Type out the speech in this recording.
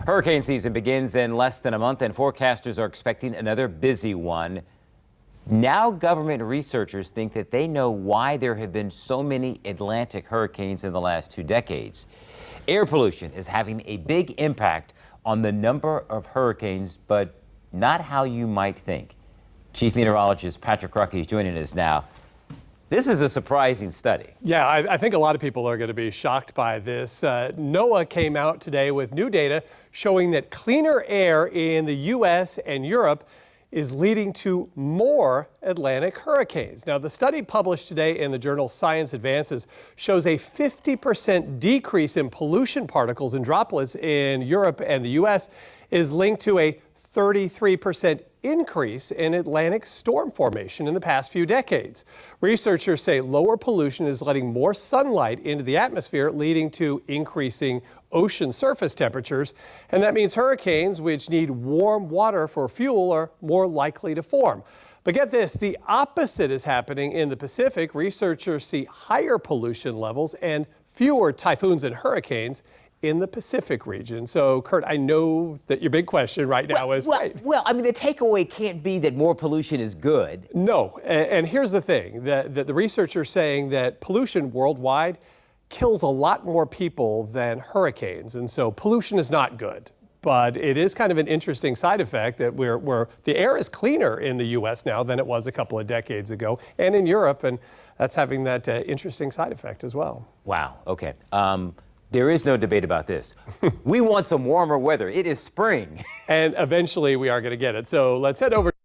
Hurricane season begins in less than a month, and forecasters are expecting another busy one. Now, government researchers think that they know why there have been so many Atlantic hurricanes in the last 2 decades. Air pollution is having a big impact on the number of hurricanes, but not how you might think. Chief Meteorologist Patrick Ruckey is joining us now. This is a surprising study. Yeah, I think a lot of people are going to be shocked by this. NOAA came out today with new data showing that cleaner air in the U.S. and Europe is leading to more Atlantic hurricanes. Now, the study published today in the journal Science Advances shows a 50% decrease in pollution particles and droplets in Europe and the U.S. is linked to a 33% increase in Atlantic storm formation in the past few decades. Researchers say lower pollution is letting more sunlight into the atmosphere, leading to increasing ocean surface temperatures. And that means hurricanes, which need warm water for fuel, are more likely to form. But get this, the opposite is happening in the Pacific. Researchers see higher pollution levels and fewer typhoons and hurricanes in the Pacific region. So, Kurt, I know that your big question right now is... Well, I mean, the takeaway can't be that more pollution is good. No, and here's the thing, that the researchers are saying that pollution worldwide kills a lot more people than hurricanes, and so pollution is not good. But it is kind of an interesting side effect that the air is cleaner in the U.S. now than it was a couple of decades ago, and in Europe, and that's having that interesting side effect as well. Wow, okay. There is no debate about this. We want some warmer weather. It is spring. And eventually we are going to get it. So let's head over